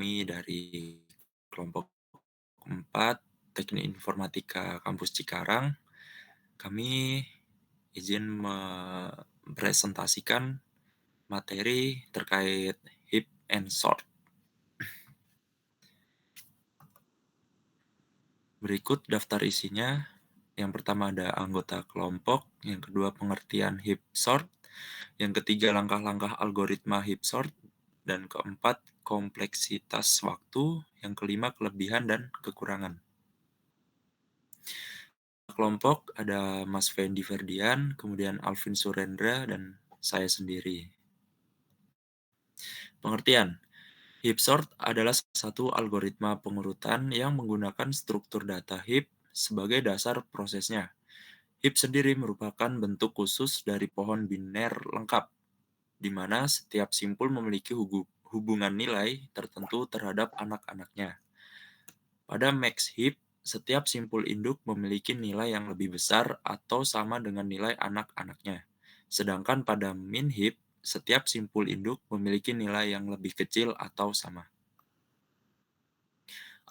Kami dari kelompok 4 Teknik Informatika Kampus Cikarang. Kami izin mempresentasikan materi terkait heap and sort. Berikut daftar isinya. Yang pertama ada anggota kelompok, yang kedua pengertian heap sort, yang ketiga langkah-langkah algoritma heap sort, dan keempat kompleksitas waktu, yang kelima kelebihan dan kekurangan. Kelompok ada Mas Fendi Ferdian, kemudian Alvin Surendra, dan saya sendiri. Pengertian. Heap sort adalah satu algoritma pengurutan yang menggunakan struktur data heap sebagai dasar prosesnya. Heap sendiri merupakan bentuk khusus dari pohon biner lengkap, di mana setiap simpul memiliki hubungan nilai tertentu terhadap anak-anaknya. Pada max heap, setiap simpul induk memiliki nilai yang lebih besar atau sama dengan nilai anak-anaknya. Sedangkan pada min heap, setiap simpul induk memiliki nilai yang lebih kecil atau sama.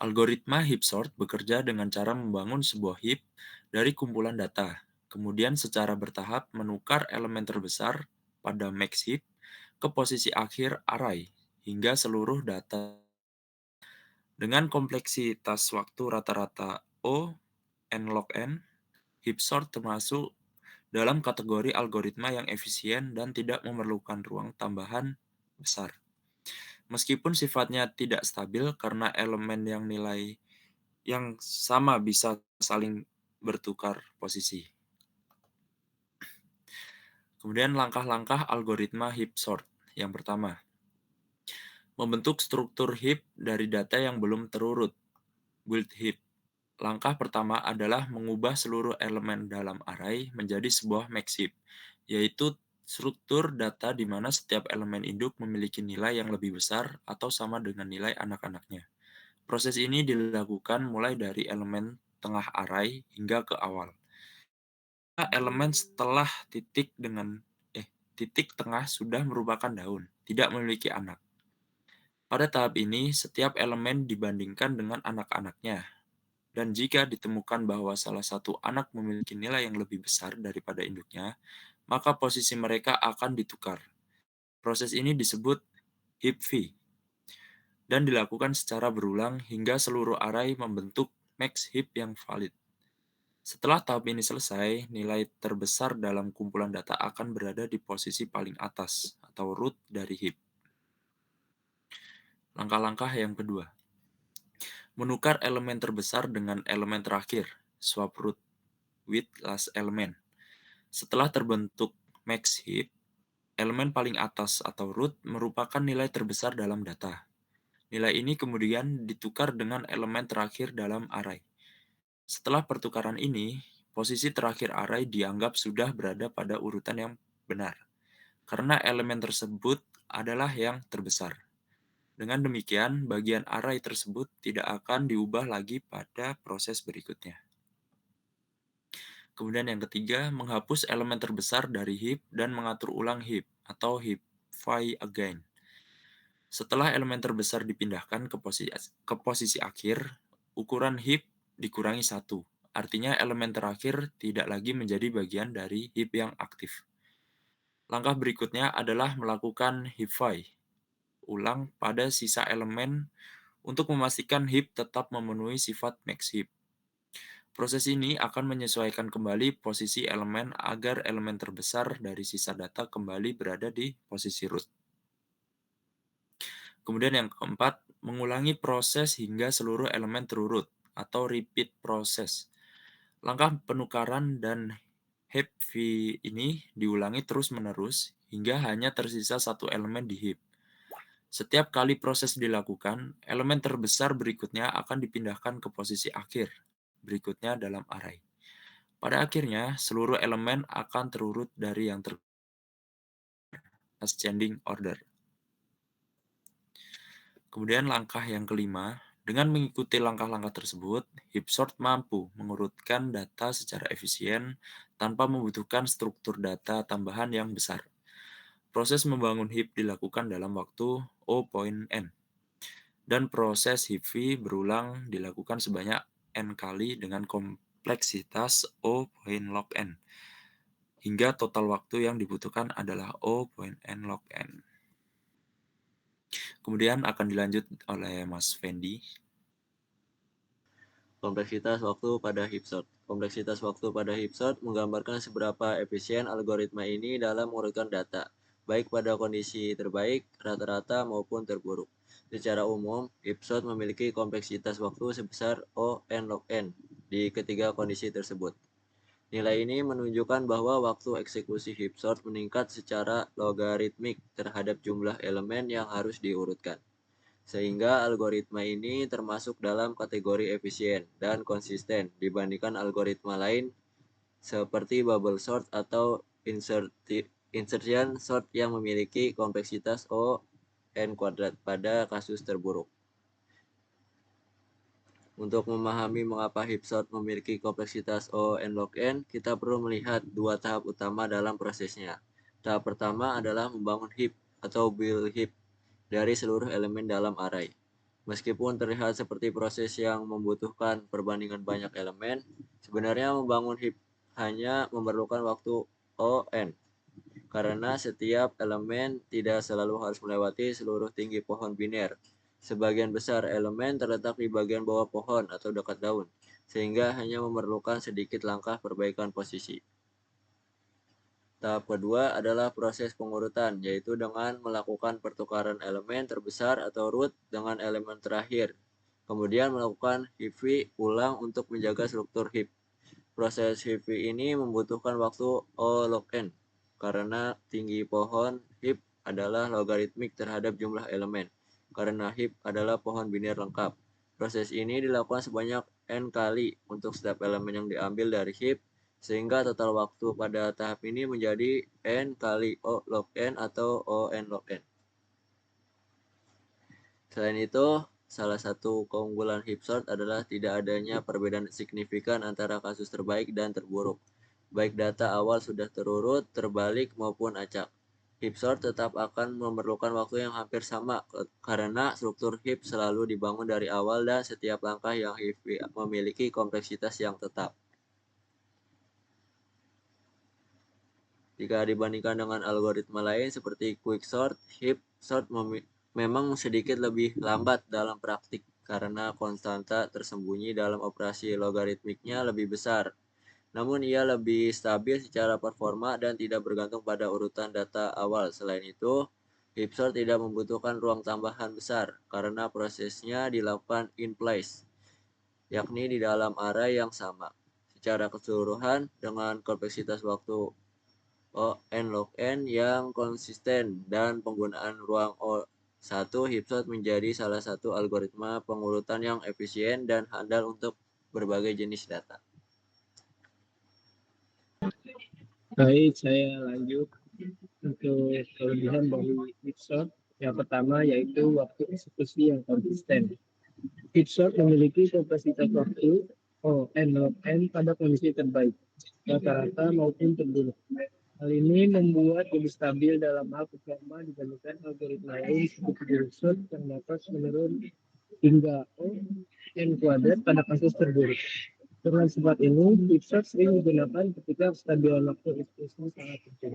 Algoritma heap sort bekerja dengan cara membangun sebuah heap dari kumpulan data, kemudian secara bertahap menukar elemen terbesar pada max heap ke posisi akhir array hingga seluruh data dengan kompleksitas waktu rata-rata O n log n. Heap sort termasuk dalam kategori algoritma yang efisien dan tidak memerlukan ruang tambahan besar. Meskipun sifatnya tidak stabil karena elemen yang nilai yang sama bisa saling bertukar posisi. Kemudian langkah-langkah algoritma heap sort. Yang pertama, membentuk struktur heap dari data yang belum terurut, build heap. Langkah pertama adalah mengubah seluruh elemen dalam array menjadi sebuah max heap, yaitu struktur data di mana setiap elemen induk memiliki nilai yang lebih besar atau sama dengan nilai anak-anaknya. Proses ini dilakukan mulai dari elemen tengah array hingga ke awal. Elemen setelah titik tengah sudah merupakan daun, tidak memiliki anak. Pada tahap ini, setiap elemen dibandingkan dengan anak-anaknya. Dan jika ditemukan bahwa salah satu anak memiliki nilai yang lebih besar daripada induknya, maka posisi mereka akan ditukar. Proses ini disebut heap V dan dilakukan secara berulang hingga seluruh array membentuk max heap yang valid. Setelah tahap ini selesai, nilai terbesar dalam kumpulan data akan berada di posisi paling atas atau root dari heap. Langkah-langkah yang kedua. Menukar elemen terbesar dengan elemen terakhir, swap root with last element. Setelah terbentuk max heap, elemen paling atas atau root merupakan nilai terbesar dalam data. Nilai ini kemudian ditukar dengan elemen terakhir dalam array. Setelah pertukaran ini, posisi terakhir array dianggap sudah berada pada urutan yang benar, karena elemen tersebut adalah yang terbesar. Dengan demikian, bagian array tersebut tidak akan diubah lagi pada proses berikutnya. Kemudian yang ketiga, menghapus elemen terbesar dari heap dan mengatur ulang heap atau heap V again. Setelah elemen terbesar dipindahkan ke posisi akhir, ukuran heap dikurangi 1. Artinya elemen terakhir tidak lagi menjadi bagian dari heap yang aktif. Langkah berikutnya adalah melakukan heap V ulang pada sisa elemen untuk memastikan heap tetap memenuhi sifat max heap. Proses ini akan menyesuaikan kembali posisi elemen agar elemen terbesar dari sisa data kembali berada di posisi root. Kemudian yang keempat, mengulangi proses hingga seluruh elemen terurut atau repeat proses. Langkah penukaran dan heap V ini diulangi terus-menerus hingga hanya tersisa satu elemen di heap. Setiap kali proses dilakukan, elemen terbesar berikutnya akan dipindahkan ke posisi akhir berikutnya dalam array. Pada akhirnya, seluruh elemen akan terurut dari yang ascending order. Kemudian langkah yang kelima, dengan mengikuti langkah-langkah tersebut, heap sort mampu mengurutkan data secara efisien tanpa membutuhkan struktur data tambahan yang besar. Proses membangun heap dilakukan dalam waktu O(n). dan proses HIP-V berulang dilakukan sebanyak N kali dengan kompleksitas O.log N, hingga total waktu yang dibutuhkan adalah O.n log N. Kemudian akan dilanjut oleh Mas Fendi. Kompleksitas waktu pada heap sort. Kompleksitas waktu pada heap sort menggambarkan seberapa efisien algoritma ini dalam mengurutkan data, baik pada kondisi terbaik, rata-rata, maupun terburuk. Secara umum, heap sort memiliki kompleksitas waktu sebesar O(n log n di ketiga kondisi tersebut. Nilai ini menunjukkan bahwa waktu eksekusi heap sort meningkat secara logaritmik terhadap jumlah elemen yang harus diurutkan, sehingga algoritma ini termasuk dalam kategori efisien dan konsisten dibandingkan algoritma lain seperti bubble sort atau insertion sort yang memiliki kompleksitas O(n kuadrat pada kasus terburuk. Untuk memahami mengapa heap sort memiliki kompleksitas O(n log n, kita perlu melihat dua tahap utama dalam prosesnya. Tahap pertama adalah membangun heap atau build heap dari seluruh elemen dalam array. Meskipun terlihat seperti proses yang membutuhkan perbandingan banyak elemen, sebenarnya membangun heap hanya memerlukan waktu O(n), karena setiap elemen tidak selalu harus melewati seluruh tinggi pohon biner. Sebagian besar elemen terletak di bagian bawah pohon atau dekat daun, sehingga hanya memerlukan sedikit langkah perbaikan posisi. Tahap kedua adalah proses pengurutan, yaitu dengan melakukan pertukaran elemen terbesar atau root dengan elemen terakhir, kemudian melakukan heap ulang untuk menjaga struktur heap. Proses heap ini membutuhkan waktu O log n, karena tinggi pohon heap adalah logaritmik terhadap jumlah elemen, karena heap adalah pohon biner lengkap. Proses ini dilakukan sebanyak n kali untuk setiap elemen yang diambil dari heap, sehingga total waktu pada tahap ini menjadi n kali O log n atau O(n log n). Selain itu, salah satu keunggulan heap sort adalah tidak adanya perbedaan signifikan antara kasus terbaik dan terburuk. Baik data awal sudah terurut, terbalik, maupun acak. Heap sort tetap akan memerlukan waktu yang hampir sama karena struktur heap selalu dibangun dari awal dan setiap langkah yang heap memiliki kompleksitas yang tetap. Jika dibandingkan dengan algoritma lain seperti quicksort, heap sort memang sedikit lebih lambat dalam praktik karena konstanta tersembunyi dalam operasi logaritmiknya lebih besar. Namun ia lebih stabil secara performa dan tidak bergantung pada urutan data awal. Selain itu, heap sort tidak membutuhkan ruang tambahan besar karena prosesnya dilakukan in place, yakni di dalam array yang sama. Secara keseluruhan, dengan kompleksitas waktu O(n log n yang konsisten dan penggunaan ruang O1, heap sort menjadi salah satu algoritma pengurutan yang efisien dan handal untuk berbagai jenis data. Baik, saya lanjut untuk kelebihan dari heap sort. Yang pertama yaitu waktu eksekusi yang konsisten. Heap sort memiliki kompleksitas waktu O(n log n pada kondisi terbaik, rata-rata maupun terburuk. Hal ini membuat lebih stabil dalam hal performa dibandingkan algoritma lain seperti heap sort yang dapat menurun hingga O(n kuadrat pada kasus terburuk. Dengan sebab ini, heap sort sering digunakan ketika kestabilan waktu eksekusi sangat penting.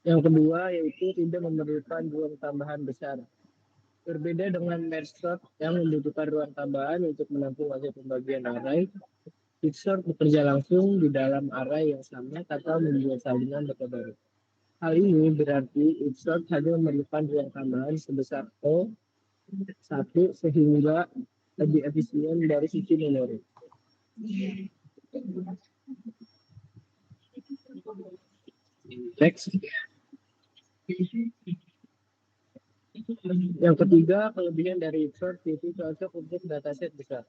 Yang kedua yaitu tidak memerlukan ruang tambahan besar. Berbeda dengan merge sort yang membutuhkan ruang tambahan untuk menampung hasil pembagian array, heap sort bekerja langsung di dalam array yang sama tanpa membuat salinan data baru. Hal ini berarti heap sort hanya memerlukan ruang tambahan sebesar O1 sehingga lebih efisien dari sisi memori. Next. Yang ketiga, kelebihan dari heap sort itu cocok untuk dataset besar.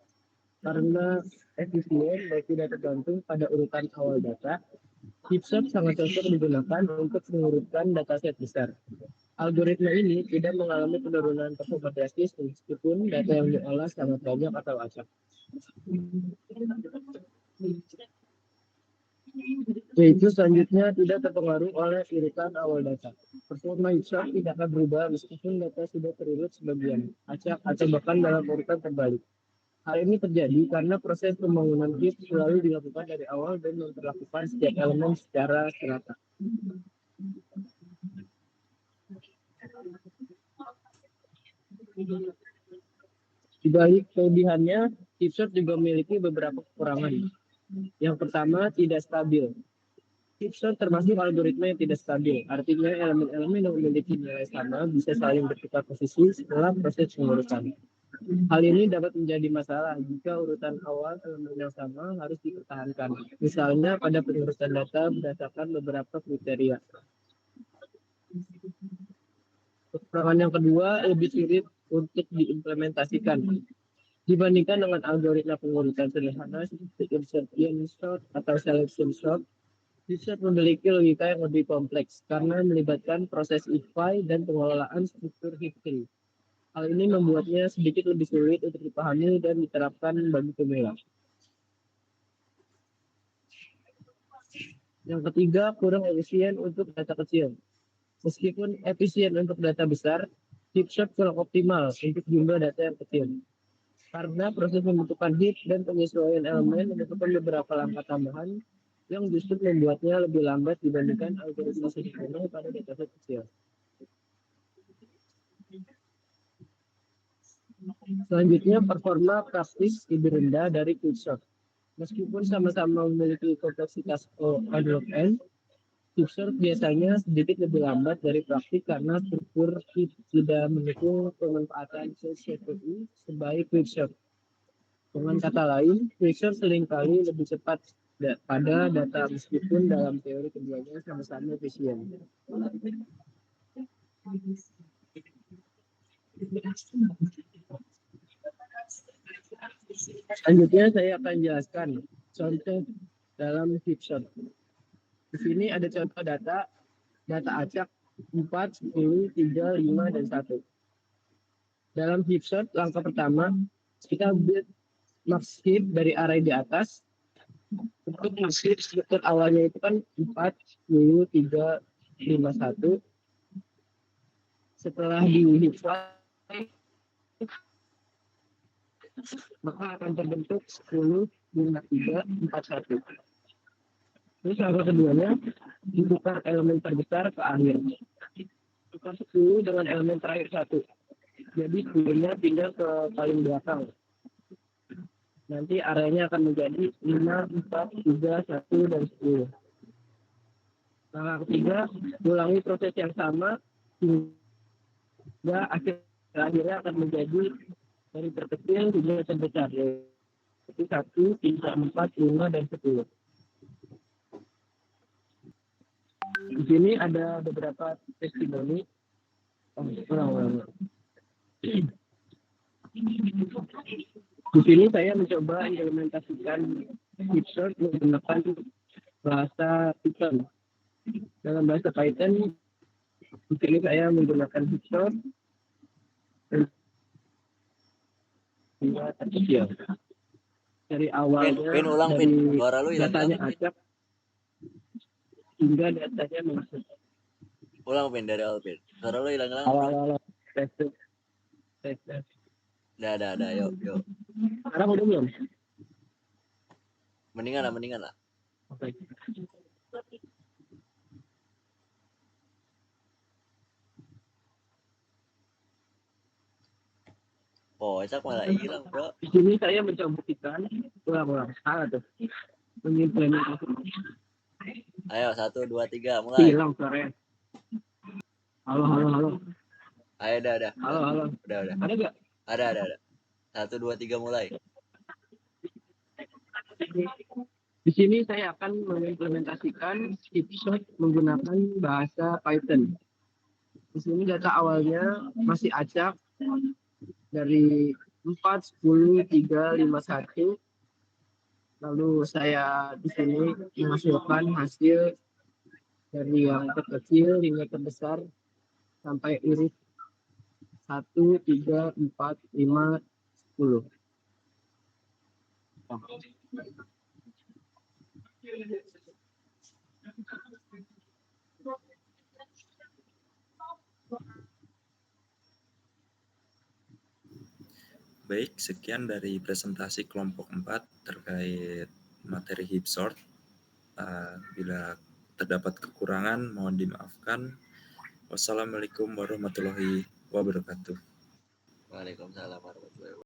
Karena efisien dan tidak tergantung pada urutan awal data, heap sort sangat cocok digunakan untuk mengurutkan dataset besar. Algoritma ini tidak mengalami penurunan performa drastis meskipun data yang diolah sangat banyak atau acak. Yaitu selanjutnya tidak terpengaruh oleh urutan awal data. Performa heap sort tidak akan berubah meskipun data sudah terurut sebagian, acak, atau bahkan dalam urutan terbalik. Hal ini terjadi karena proses pembangunan heap selalu dilakukan dari awal dan memperlakukan setiap elemen secara serata. Di balik kelebihannya, heap sort juga memiliki beberapa kekurangan. Yang pertama, tidak stabil. Heap sort termasuk algoritma yang tidak stabil. Artinya elemen-elemen yang memiliki nilai sama bisa saling bertukar posisi setelah proses pengurusan. Hal ini dapat menjadi masalah jika urutan awal elemen yang sama harus dipertahankan. Misalnya pada pengurusan data berdasarkan beberapa kriteria. Kekurangan yang kedua, lebih sulit untuk diimplementasikan. Dibandingkan dengan algoritma pengurusan sederhana seperti insertion sort atau selection sort, heap sort memiliki logika yang lebih kompleks karena melibatkan proses if-while dan pengelolaan struktur heap tree. Hal ini membuatnya sedikit lebih sulit untuk dipahami dan diterapkan bagi pemula. Yang ketiga, kurang efisien untuk data kecil. Meskipun efisien untuk data besar, heap sort kurang optimal untuk jumlah data yang kecil. Karena proses pembentukan heap dan penyesuaian elemen membutuhkan beberapa langkah tambahan yang justru membuatnya lebih lambat dibandingkan algoritma sederhana pada dataset kecil. Selanjutnya, performa praktis lebih rendah dari quicksort. Meskipun sama-sama memiliki kompleksitas O/N, quicksort biasanya sedikit lebih lambat dari praktik karena struktur heap tidak mendukung pemanfaatan CPU sebaik quicksort. Dengan kata lain, quicksort seringkali lebih cepat pada data meskipun dalam teori keduanya sama-sama efisien. Selanjutnya saya akan jelaskan contoh dalam heap sort. Di sini ada contoh data acak 4, 10, 3, 5, dan 1. Dalam heap sort, langkah pertama, kita build max heap dari array di atas. Untuk max heap struktur awalnya itu kan 4, 10, 3, 5, 1. Setelah di heap sort, maka akan terbentuk 10, 5, 3, 4, 1. Terus langkah keduanya, ditukar elemen terbesar ke akhir. Tukar 10 dengan elemen terakhir 1. Jadi 10-nya pindah ke paling belakang. Nanti arenya akan menjadi 5, 4, 3, 1, dan 10. Langkah ketiga, ulangi proses yang sama hingga akhirnya akan menjadi dari terkecil hingga terbesar, yaitu 1, 3, 4, 5, dan 10. Di sini ada beberapa testimoni. Di sini saya mencoba implementasikan heap sort menggunakan bahasa Python. Dalam bahasa Python, di sini saya menggunakan heap sort hingga terkecil. Dari awalnya, ulang, dari suara lu hilang datanya banget, acak hingga datanya masuk. Ulang, dari awal, suara lu hilang. Awal-awal tes. Udah, yuk. Sekarang udah belum? Mendingan lah. Oke. Oh, Acak malah hilang, bro. Di sini saya mencoba ulang salah tuh. Mengimplementasikan. Ayo, 1, 2, 3, mulai. Hilang suaranya. Halo. Ayo, udah. Halo. Udah. Ada nggak? Ada. 1, 2, 3, mulai. Di sini saya akan mengimplementasikan heap sort menggunakan bahasa Python. Di sini data awalnya masih acak dari 4, 10, 3, 5, 1. Lalu saya di sini memasukkan hasil dari yang terkecil hingga terbesar sampai iris 1, 3, 4, 5, 10. Baik, sekian dari presentasi kelompok 4 terkait materi heap sort. Bila terdapat kekurangan, mohon dimaafkan. Wassalamualaikum warahmatullahi wabarakatuh. Waalaikumsalam warahmatullahi wabarakatuh.